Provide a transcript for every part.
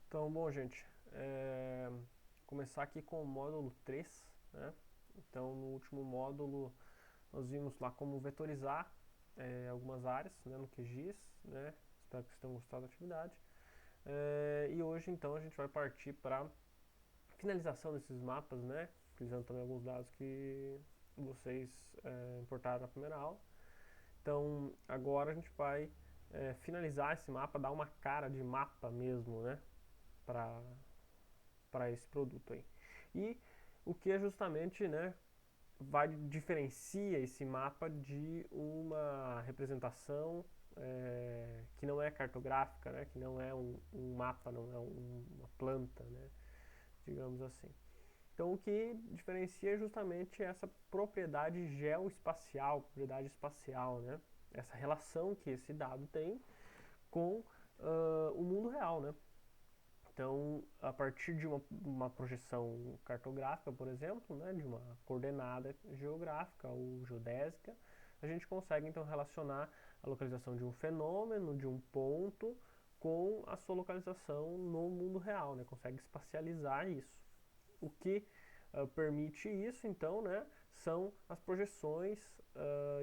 Então, bom, gente, começar aqui com o módulo 3, né? Então, no último módulo, nós vimos lá como vetorizar algumas áreas, né, no QGIS, né? Espero que vocês tenham gostado da atividade. E hoje, então, a gente vai partir para finalização desses mapas, né? Utilizando também alguns dados que vocês importaram na primeira aula. Então, agora a gente vai finalizar esse mapa, dar uma cara de mapa mesmo, né? Para esse produto aí. E o que é justamente, né, diferencia esse mapa de uma representação que não é cartográfica, né, que não é um mapa, não é uma planta, né, digamos assim. Então o que diferencia é justamente essa propriedade geoespacial, propriedade espacial, né, essa relação que esse dado tem com o mundo real, né. Então, a partir de uma projeção cartográfica, por exemplo, né, de uma coordenada geográfica ou geodésica, a gente consegue então relacionar a localização de um fenômeno, de um ponto, com a sua localização no mundo real, né, consegue espacializar isso. O que permite isso, então, né, são as projeções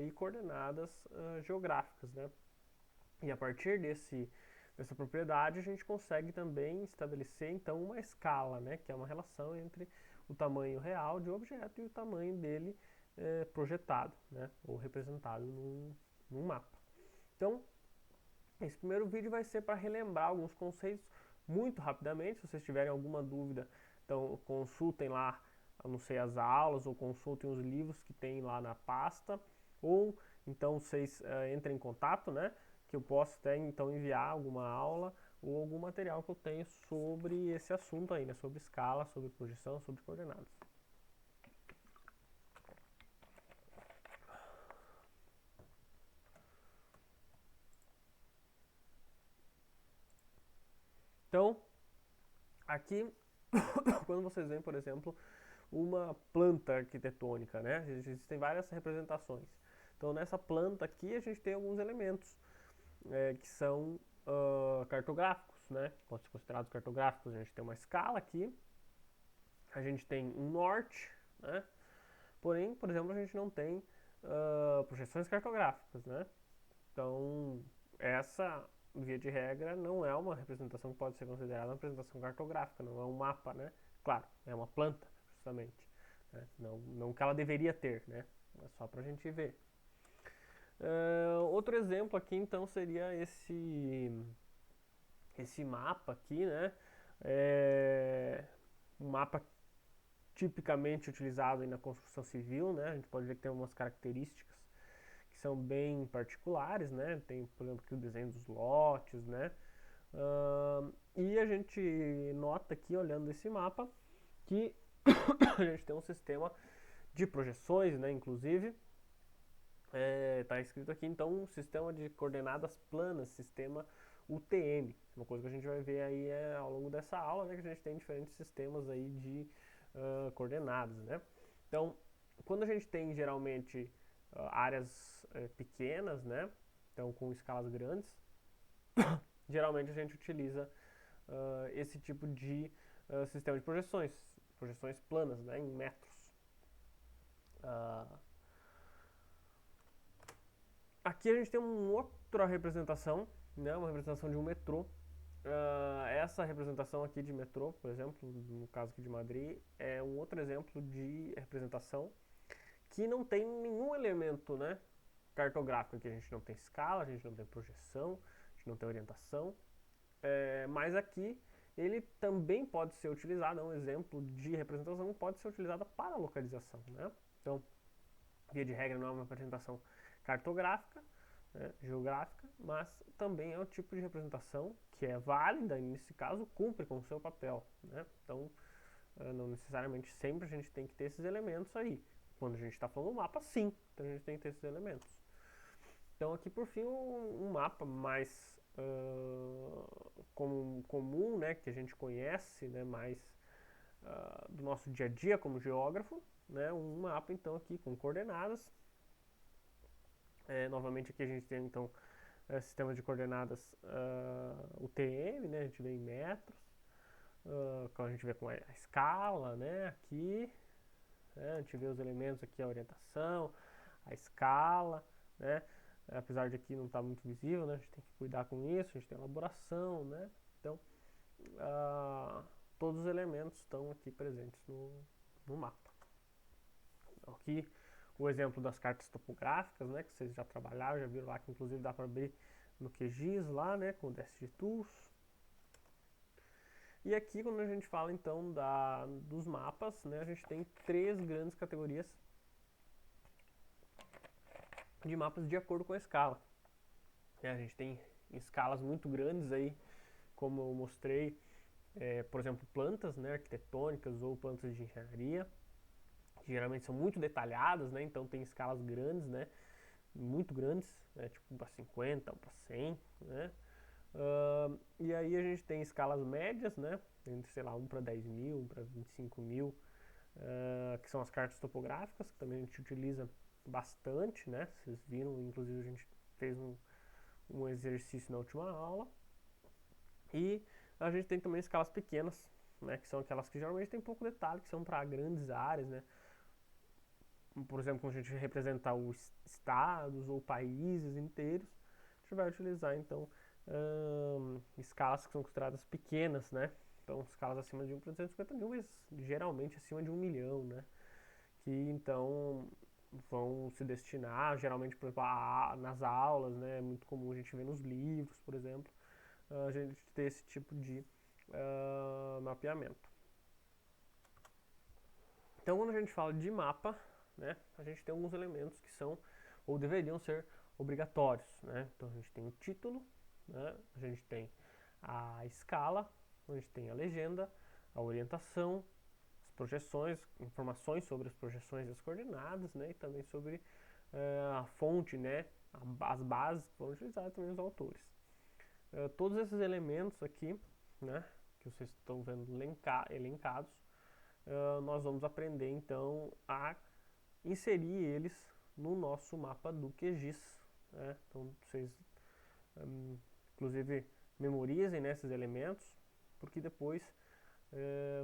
e coordenadas geográficas, né. E a partir dessa propriedade a gente consegue também estabelecer então uma escala, né, que é uma relação entre o tamanho real de um objeto e o tamanho dele projetado, né, ou representado num mapa. Então, esse primeiro vídeo vai ser para relembrar alguns conceitos muito rapidamente. Se vocês tiverem alguma dúvida, então consultem lá, não sei, as aulas ou consultem os livros que tem lá na pasta, ou então vocês entrem em contato, né, que eu posso até então enviar alguma aula ou algum material que eu tenho sobre esse assunto aí, né, sobre escala, sobre projeção, sobre coordenadas. Então, aqui, quando vocês veem, por exemplo, uma planta arquitetônica, né? Existem várias representações. Então, nessa planta aqui, a gente tem alguns elementos que são cartográficos, né? Podem ser considerados cartográficos. A gente tem uma escala aqui, a gente tem um norte, né? Porém, por exemplo, a gente não tem projeções cartográficas, né? Então, essa, via de regra, não é uma representação que pode ser considerada uma representação cartográfica, não é um mapa, né? Claro, é uma planta, justamente. Né? Não que ela deveria ter, né? É só para a gente ver. Outro exemplo aqui, então, seria esse mapa aqui, né? Um mapa tipicamente utilizado aí na construção civil, né? A gente pode ver que tem algumas características que são bem particulares, né? Tem, por exemplo, aqui o desenho dos lotes, né? E a gente nota aqui, olhando esse mapa, que a gente tem um sistema de projeções, né? Inclusive, está escrito aqui, então, um sistema de coordenadas planas, sistema UTM. Uma coisa que a gente vai ver aí ao longo dessa aula, né? Que a gente tem diferentes sistemas aí de coordenadas, né? Então, quando a gente tem, geralmente, áreas pequenas, né? Então, com escalas grandes, geralmente a gente utiliza esse tipo de sistema de projeções planas, né, em metros. Aqui a gente tem uma outra representação, né, uma representação de um metrô. Essa representação aqui de metrô, por exemplo, no caso aqui de Madrid, é um outro exemplo de representação que não tem nenhum elemento, né, cartográfico. Aqui a gente não tem escala, a gente não tem projeção, a gente não tem orientação, mas aqui ele também pode ser utilizado, é um exemplo de representação que pode ser utilizada para localização, né? Então, via de regra não é uma representação cartográfica, né, geográfica, mas também é um tipo de representação que é válida e nesse caso cumpre com o seu papel, né? Então, não necessariamente sempre a gente tem que ter esses elementos aí. Quando a gente está falando do mapa, sim, então a gente tem que ter esses elementos. Então aqui por fim um mapa mais comum, né, que a gente conhece, né, mais do nosso dia a dia como geógrafo, né, um mapa então aqui com coordenadas. Novamente aqui a gente tem então sistema de coordenadas UTM, né, a gente vê em metros. que a gente vê com a escala, né, aqui, né, a gente vê os elementos aqui, a orientação, a escala, né, apesar de aqui não estar muito visível, né, a gente tem que cuidar com isso, a gente tem elaboração, né, então todos os elementos estão aqui presentes no mapa. Aqui o exemplo das cartas topográficas, né, que vocês já trabalharam, já viram lá que inclusive dá para abrir no QGIS lá, né, com o DSG Tools. E aqui quando a gente fala então dos mapas, né, a gente tem 3 grandes categorias de mapas de acordo com a escala. A gente tem escalas muito grandes aí, como eu mostrei, por exemplo, plantas, né, arquitetônicas ou plantas de engenharia, que geralmente são muito detalhadas, né, então tem escalas grandes, né, muito grandes, né, tipo para 50 ou para 100, né. E aí a gente tem escalas médias, né, entre, sei lá, 1 para 10 mil, 1 para 25 mil, que são as cartas topográficas, que também a gente utiliza bastante, né, vocês viram, inclusive a gente fez um exercício na última aula. E a gente tem também escalas pequenas, né, que são aquelas que geralmente tem pouco detalhe, que são para grandes áreas, né. Por exemplo, quando a gente representar os estados ou países inteiros, a gente vai utilizar então escalas que são consideradas pequenas, né? Então, escalas acima de 1 para 250 mil, mas geralmente acima de 1 milhão, né? Que então vão se destinar, geralmente, por exemplo, nas aulas, né? É muito comum a gente ver nos livros, por exemplo, a gente ter esse tipo de mapeamento. Então, quando a gente fala de mapa, né, a gente tem alguns elementos que são ou deveriam ser obrigatórios, né? Então a gente tem o título, né? A gente tem a escala, a gente tem a legenda, a orientação, as projeções, informações sobre as projeções e as coordenadas, né? E também sobre a fonte, né? As bases que foram utilizadas também os autores. Todos esses elementos aqui, né? Que vocês estão vendo elencados, nós vamos aprender então a inserir eles no nosso mapa do QGIS, né? Então vocês inclusive memorizem, né, esses elementos, porque depois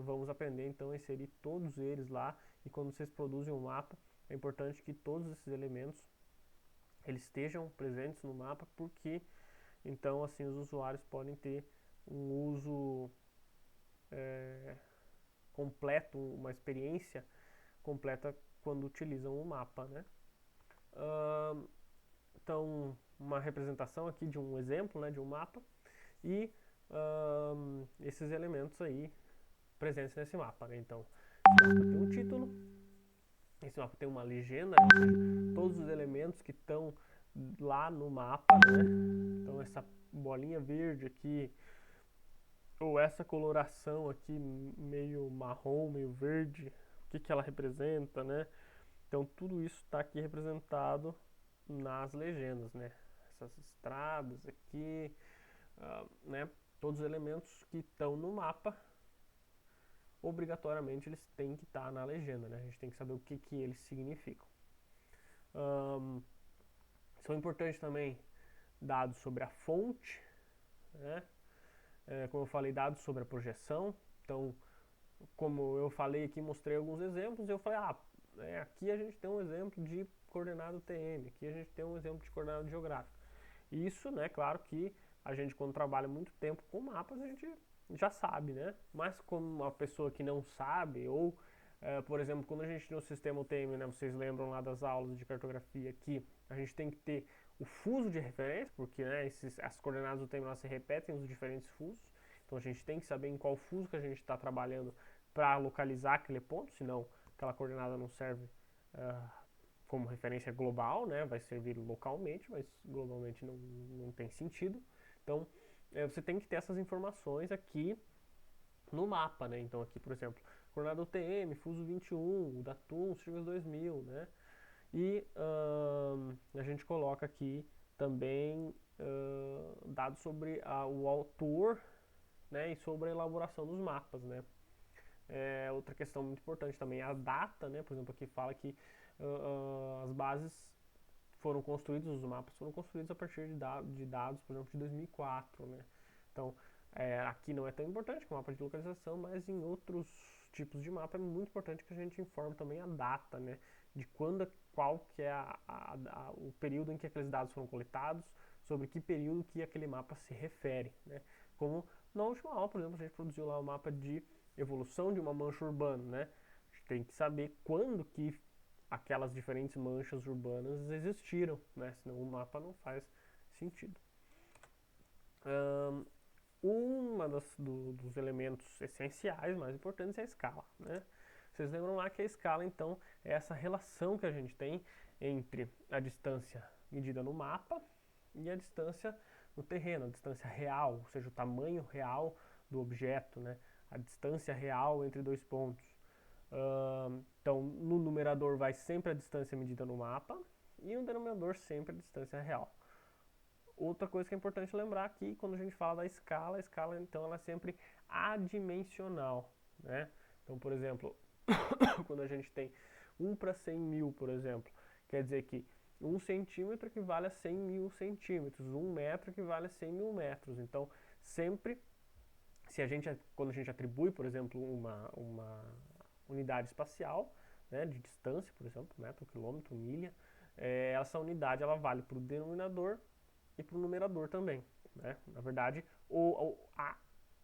vamos aprender então a inserir todos eles lá, e quando vocês produzem um mapa é importante que todos esses elementos eles estejam presentes no mapa, porque então assim os usuários podem ter um uso completo, uma experiência completa quando utilizam o mapa, né? Então, uma representação aqui de um exemplo, né, de um mapa, e esses elementos aí presentes nesse mapa, né? Então, esse mapa tem um título, esse mapa tem uma legenda, né? Ou seja, todos os elementos que estão lá no mapa, né? Então, essa bolinha verde aqui, ou essa coloração aqui meio marrom, meio verde, o que ela representa, né? Então tudo isso está aqui representado nas legendas, né? Essas estradas aqui, né? Todos os elementos que estão no mapa, obrigatoriamente eles têm que estar na legenda, né? A gente tem que saber o que eles significam. São importantes também dados sobre a fonte, né? Como eu falei, dados sobre a projeção. Então, como eu falei aqui, mostrei alguns exemplos, eu falei, aqui a gente tem um exemplo de coordenada UTM, aqui a gente tem um exemplo de coordenada geográfica. Isso, né, claro que a gente quando trabalha muito tempo com mapas, a gente já sabe, né? Mas como uma pessoa que não sabe, ou, por exemplo, quando a gente no sistema UTM, né, vocês lembram lá das aulas de cartografia aqui, a gente tem que ter o fuso de referência, porque né, as coordenadas UTM elas se repetem nos diferentes fusos, então a gente tem que saber em qual fuso que a gente está trabalhando para localizar aquele ponto, senão aquela coordenada não serve como referência global, né? Vai servir localmente, mas globalmente não tem sentido. Então, você tem que ter essas informações aqui no mapa, né? Então, aqui, por exemplo, coordenada UTM, fuso 21, o Datum, Sirius 2000, né? E a gente coloca aqui também dados sobre o autor, né? E sobre a elaboração dos mapas, né? Outra questão muito importante também é a data, né? Por exemplo, aqui fala que as bases foram construídas, os mapas foram construídos a partir de dados, por exemplo, de 2004, né? Então, Aqui não é tão importante que o mapa de localização, mas em outros tipos de mapa é muito importante que a gente informe também a data, né, de qual que é o período em que aqueles dados foram coletados, sobre que período que aquele mapa se refere, né. Como na última aula, por exemplo, a gente produziu lá o mapa de evolução de uma mancha urbana, né. A gente tem que saber quando que aquelas diferentes manchas urbanas existiram, né, senão o mapa não faz sentido. Dos elementos essenciais, mais importantes, é a escala, né? Vocês lembram lá que a escala, então, é essa relação que a gente tem entre a distância medida no mapa e a distância no terreno, a distância real, ou seja, o tamanho real do objeto, né? A distância real entre dois pontos. Então, no numerador vai sempre a distância medida no mapa e no denominador sempre a distância real. Outra coisa que é importante lembrar aqui, quando a gente fala da escala, a escala então ela é sempre adimensional, né? Então, por exemplo, quando a gente tem 1 para 100 mil, por exemplo, quer dizer que 1 centímetro equivale a 100 mil centímetros, 1 metro equivale a 100 mil metros. Então, sempre, quando a gente atribui, por exemplo, uma unidade espacial, né, de distância, por exemplo, metro, quilômetro, milha, essa unidade ela vale para o denominador e para o numerador também, né? Na verdade, o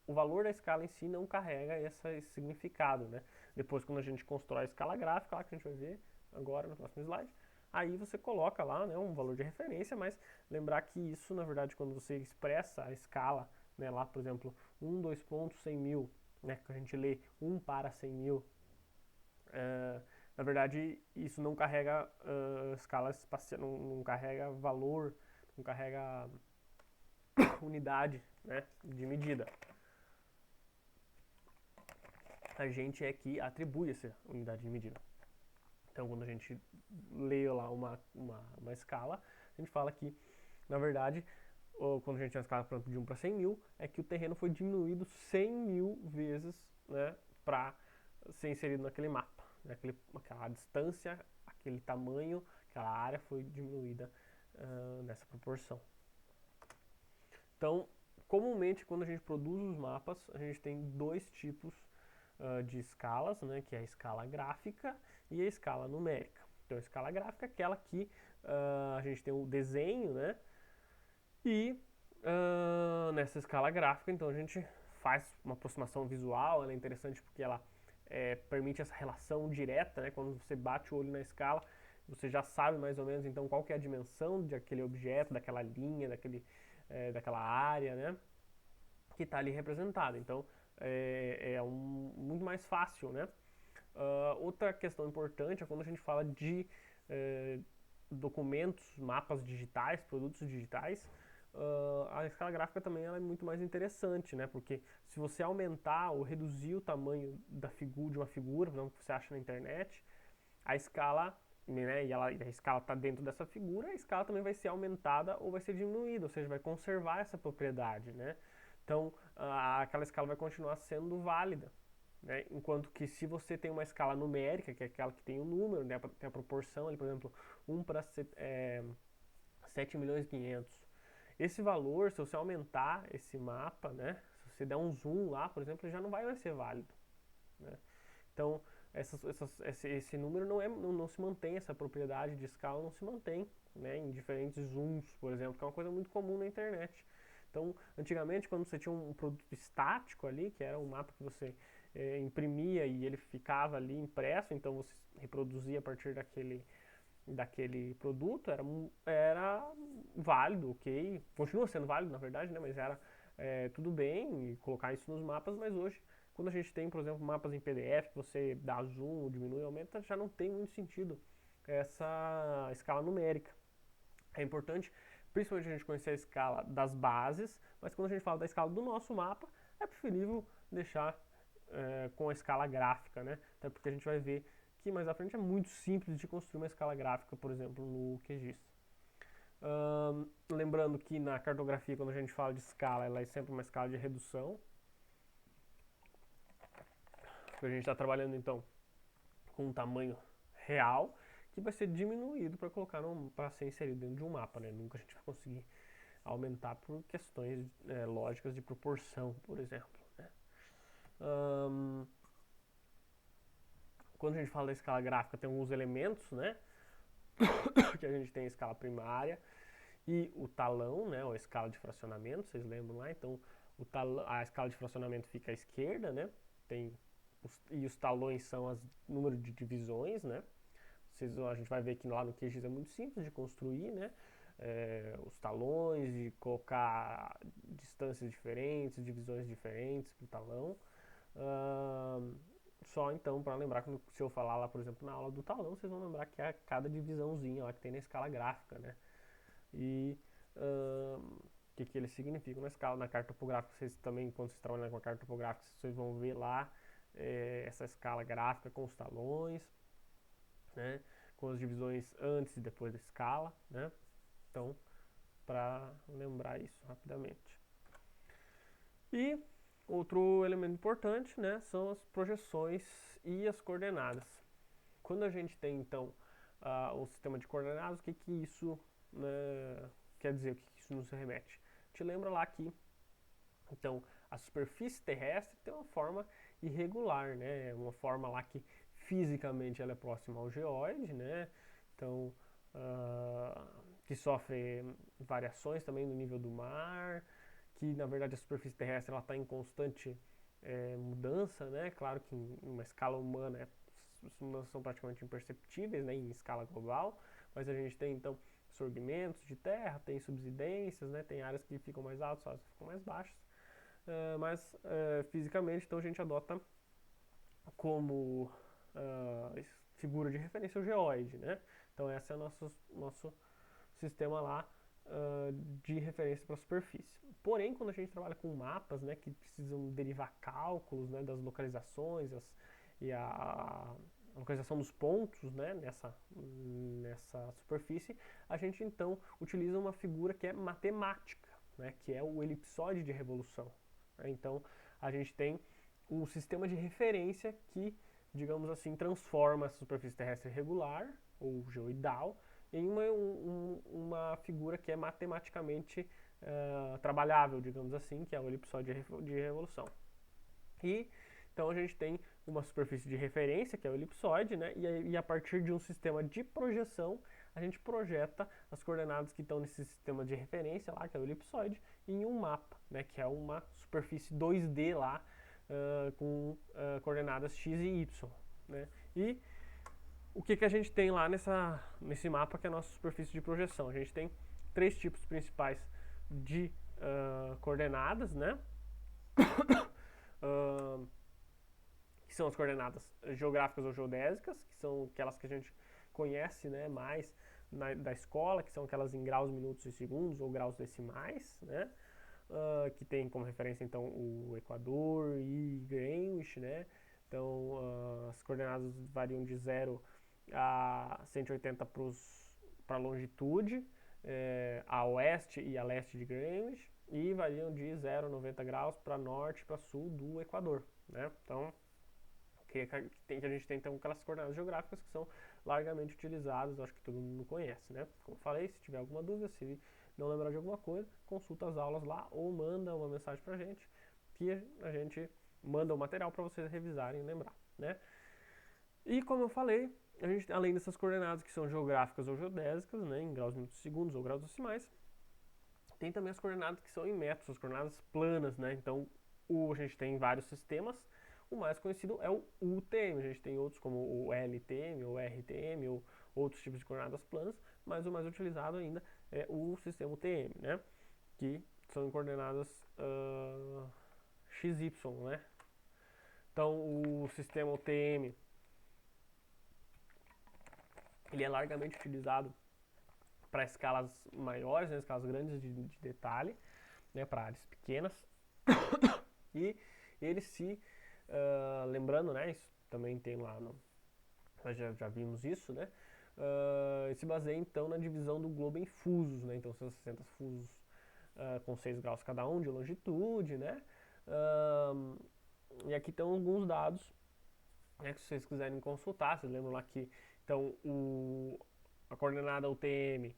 valor da escala em si não carrega esse significado, né? Depois, quando a gente constrói a escala gráfica, lá que a gente vai ver agora no próximo slide, aí você coloca lá, né, um valor de referência, mas lembrar que isso, na verdade, quando você expressa a escala, né, lá, por exemplo, 1, 2 pontos, 100 mil, né, que a gente lê 1 para 100 mil, na verdade, isso não carrega escala espacial, não carrega valor, não carrega unidade, né, de medida. A gente é que atribui essa unidade de medida. Então, quando a gente lê lá uma escala, a gente fala que, na verdade, quando a gente tem uma escala, por exemplo, de 1 para 100 mil, é que o terreno foi diminuído 100 mil vezes, né, para ser inserido naquele mapa. Né, aquela distância, aquele tamanho, aquela área foi diminuída nessa proporção. Então, comumente, quando a gente produz os mapas, a gente tem dois tipos de escalas, né, que é a escala gráfica e a escala numérica. Então, a escala gráfica é aquela que a gente tem o desenho, né, e nessa escala gráfica, então, a gente faz uma aproximação visual, ela é interessante porque ela permite essa relação direta, né, quando você bate o olho na escala, você já sabe mais ou menos, então, qual que é a dimensão de aquele objeto, daquela linha, daquela área, né, que está ali representada. Então, muito mais fácil, né? Outra questão importante é quando a gente fala de documentos, mapas digitais, produtos digitais, a escala gráfica também ela é muito mais interessante, né? Porque se você aumentar ou reduzir o tamanho de uma figura, não, que você acha na internet, a escala, né, e a escala está dentro dessa figura, a escala também vai ser aumentada ou vai ser diminuída, ou seja, vai conservar essa propriedade, né? Então, aquela escala vai continuar sendo válida, né? Enquanto que se você tem uma escala numérica, que é aquela que tem o número, né, tem a proporção, ali, por exemplo, 1 para 7 milhões e 500. Esse valor, se você aumentar esse mapa, né, se você der um zoom lá, por exemplo, já não vai mais ser válido, né? Então, esse número não se mantém, essa propriedade de escala não se mantém, né, em diferentes zooms, por exemplo, que é uma coisa muito comum na internet. Então, antigamente, quando você tinha um produto estático ali, que era um mapa que você imprimia e ele ficava ali impresso, então você reproduzia a partir daquele produto, era válido, ok, continua sendo válido na verdade, né, mas era tudo bem colocar isso nos mapas, mas hoje, quando a gente tem, por exemplo, mapas em PDF, que você dá zoom, diminui, aumenta, já não tem muito sentido essa escala numérica. É importante, principalmente a gente conhecer a escala das bases, mas quando a gente fala da escala do nosso mapa, é preferível deixar com a escala gráfica, né? Até porque a gente vai ver que mais à frente é muito simples de construir uma escala gráfica, por exemplo, no QGIS. Lembrando que na cartografia, quando a gente fala de escala, ela é sempre uma escala de redução. A gente está trabalhando então com um tamanho real que vai ser diminuído para colocar para ser inserido dentro de um mapa, né? Nunca a gente vai conseguir aumentar por questões lógicas de proporção, por exemplo, né? Quando a gente fala da escala gráfica, tem alguns elementos, né? Que a gente tem a escala primária e o talão, né? Ou a escala de fracionamento, vocês lembram lá? Então, a escala de fracionamento fica à esquerda, né? E os talões são o número de divisões, né? A gente vai ver que lá no QGIS é muito simples de construir, né? Os talões, de colocar distâncias diferentes, divisões diferentes para o talão. Só então, para lembrar, se eu falar lá, por exemplo, na aula do talão, vocês vão lembrar que é cada divisãozinha lá que tem na escala gráfica, né? E o que eles significam na escala, na carta topográfica. Vocês também, quando vocês trabalham com a carta topográfica, vocês vão ver lá essa escala gráfica com os talões, né? Com as divisões antes e depois da escala, né? Então, para lembrar isso rapidamente. E outro elemento importante, né, são as projeções e as coordenadas. Quando a gente tem, então, o sistema de coordenadas, o que isso quer dizer, o que isso nos remete? Te lembra lá que, então, a superfície terrestre tem uma forma irregular, né, uma forma lá que fisicamente ela é próxima ao geóide, né, então, que sofre variações também no nível do mar, que na verdade a superfície terrestre ela está em constante mudança, né? Claro que em uma escala humana as mudanças são praticamente imperceptíveis, né? Em escala global, mas a gente tem então sorgimentos de terra, tem subsidências, né? Tem áreas que ficam mais altas, áreas que ficam mais baixas, mas fisicamente então a gente adota como figura de referência o geóide, né? Então esse é o nosso sistema lá de referência para a superfície. Porém, quando a gente trabalha com mapas, né, que precisam derivar cálculos, né, das localizações e a localização dos pontos, né, nessa superfície, a gente então utiliza uma figura que é matemática, né, que é o elipsoide de revolução. Então, a gente tem um sistema de referência que, digamos assim, transforma essa superfície terrestre regular, ou geoidal, em uma figura que é matematicamente trabalhável, digamos assim, que é o elipsoide de revolução. E então a gente tem uma superfície de referência, que é o elipsoide, né? E a partir de um sistema de projeção, a gente projeta as coordenadas que estão nesse sistema de referência lá, que é o elipsoide, em um mapa, né? Que é uma superfície 2D lá, com coordenadas x e y, né? E o que a gente tem lá nesse mapa, que é a nossa superfície de projeção? A gente tem três tipos principais de coordenadas, né? Que são as coordenadas geográficas ou geodésicas, que são aquelas que a gente conhece, né, mais da escola, que são aquelas em graus, minutos e segundos ou graus decimais, né? Que tem como referência então o Equador e Greenwich, né? Então as coordenadas variam de 0 a 180 para a longitude, a oeste e a leste de Greenwich, e variam de 0 a 90 graus para norte e para sul do Equador, né? Então, que a gente tem então aquelas coordenadas geográficas que são largamente utilizadas, acho que todo mundo conhece, né? Como eu falei, se tiver alguma dúvida, se não lembrar de alguma coisa, consulta as aulas lá ou manda uma mensagem pra gente, que a gente manda o material para vocês revisarem e lembrar, né? E como eu falei, a gente, além dessas coordenadas que são geográficas ou geodésicas, né, em graus, minutos, segundos ou graus decimais, tem também as coordenadas que são em metros, as coordenadas planas, né? Então, a gente tem vários sistemas. O mais conhecido é o UTM. A gente tem outros como o LTM ou RTM ou outros tipos de coordenadas planas, mas o mais utilizado ainda é o sistema UTM, né? Que são em coordenadas XY, né? Então, o sistema UTM ele é largamente utilizado para escalas maiores, né, escalas grandes de detalhe, né, para áreas pequenas. E ele lembrando, né, isso também tem lá, nós já vimos isso, né, ele se baseia então na divisão do globo em fusos, né, então são 60 fusos com 6 graus cada um de longitude, né, e aqui estão alguns dados, né, que se vocês quiserem consultar, vocês lembram lá que então a coordenada UTM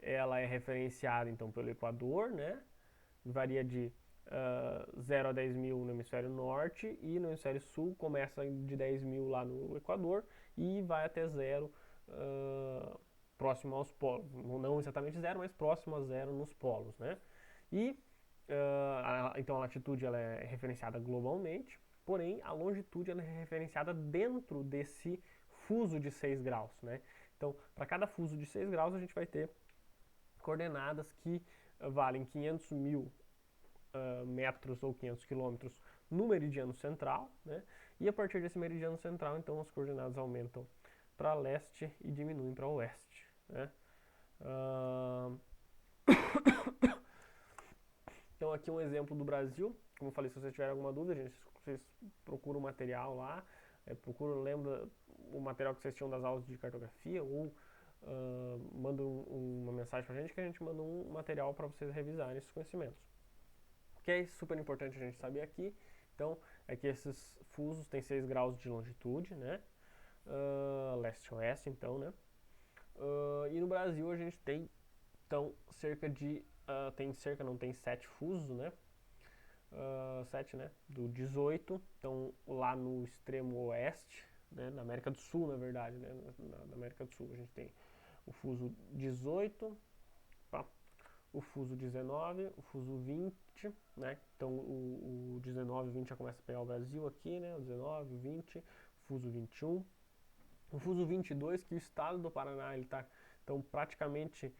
ela é referenciada então pelo Equador, né? Varia de 0 a 10 mil no hemisfério norte, e no hemisfério sul começa de 10 mil lá no Equador e vai até zero próximo aos polos. Não exatamente zero, mas próximo a zero nos polos, né? E então a latitude ela é referenciada globalmente, porém a longitude ela é referenciada dentro desse fuso de 6 graus, né? Então, para cada fuso de 6 graus, a gente vai ter coordenadas que valem 500 mil metros ou 500 quilômetros no meridiano central, né? E a partir desse meridiano central, então, as coordenadas aumentam para leste e diminuem para oeste, né? Então, aqui um exemplo do Brasil. Como eu falei, se vocês tiverem alguma dúvida, gente, vocês procuram o material lá, lembra o material que vocês tinham das aulas de cartografia, ou mandam uma mensagem pra gente que a gente manda um material para vocês revisarem esses conhecimentos. O que é super importante a gente saber aqui, então, é que esses fusos têm 6 graus de longitude, né? Leste-oeste, então, né? E no Brasil a gente tem, então, tem 7 fusos, né? 7, né? Do 18, então lá no extremo oeste, né? Na América do Sul, na verdade, né? Na América do Sul a gente tem o fuso 18, tá? O fuso 19, o fuso 20, né? Então o 19 e 20 já começa a pegar o Brasil aqui, né? O 19, o 20, o fuso 21. O fuso 22, que o estado do Paraná ele tá então praticamente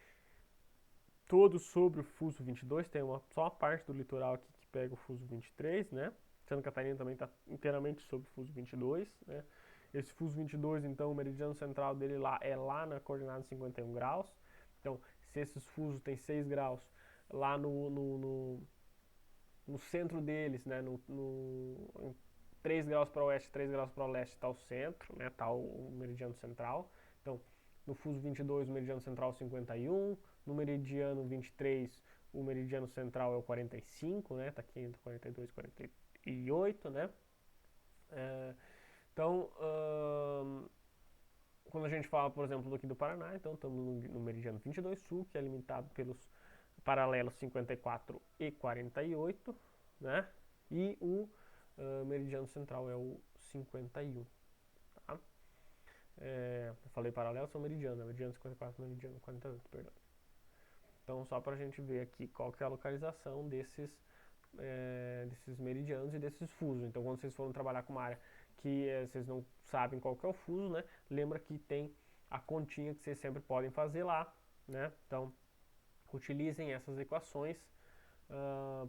todo sobre o fuso 22, tem só uma parte do litoral aqui que pega o fuso 23, né? Santa Catarina também está inteiramente sobre o fuso 22, né? Esse fuso 22, então, o meridiano central dele é lá na coordenada 51 graus. Então, se esses fusos têm 6 graus, lá no centro deles, né, 3 graus para o oeste, 3 graus para o leste está o centro, né, está o meridiano central. Então, no fuso 22, o meridiano central é o 51, no meridiano 23, o meridiano central é o 45, né, está aqui entre 42 e 48, né. Então, quando a gente fala, por exemplo, aqui do Paraná, então estamos no meridiano 22 sul, que é limitado pelos paralelos 54 e 48, né? E o meridiano central é o 51, tá? Eu falei paralelo, são meridiano, né? Meridiano 54, meridiano 48, perdão. Então, só para a gente ver aqui qual que é a localização desses meridianos e desses fusos. Então, quando vocês forem trabalhar com uma área que vocês não sabem qual que é o fuso, né? Lembra que tem a continha que vocês sempre podem fazer lá, né? Então, utilizem essas equações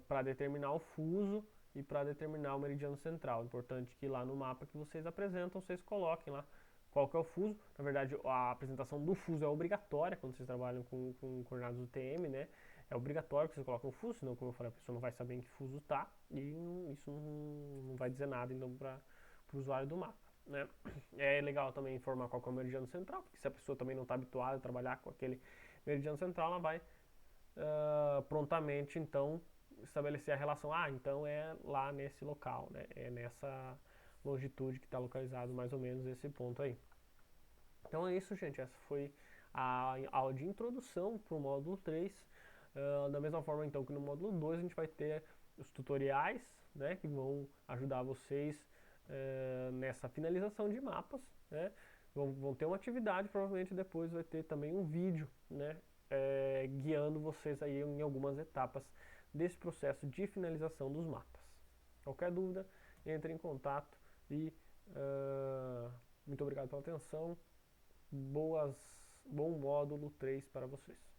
para determinar o fuso e para determinar o meridiano central. Importante que lá no mapa que vocês apresentam, vocês coloquem lá qual que é o fuso. Na verdade, a apresentação do fuso é obrigatória quando vocês trabalham com coordenadas UTM, né? É obrigatório que vocês coloquem o fuso, senão, como eu falei, a pessoa não vai saber em que fuso está, e isso não vai dizer nada então para o usuário do mapa, né? É legal também informar qual que é o meridiano central, porque se a pessoa também não está habituada a trabalhar com aquele meridiano central, ela vai prontamente então estabelecer a relação, então é lá nesse local, né? É nessa longitude que está localizado mais ou menos esse ponto aí. Então é isso, gente, essa foi a aula de introdução para o módulo 3. Da mesma forma então que no módulo 2 a gente vai ter os tutoriais, né, que vão ajudar vocês nessa finalização de mapas, né? Vão ter uma atividade, provavelmente depois vai ter também um vídeo, né, guiando vocês aí em algumas etapas desse processo de finalização dos mapas. Qualquer dúvida, entre em contato e muito obrigado pela atenção. Bom módulo 3 para vocês.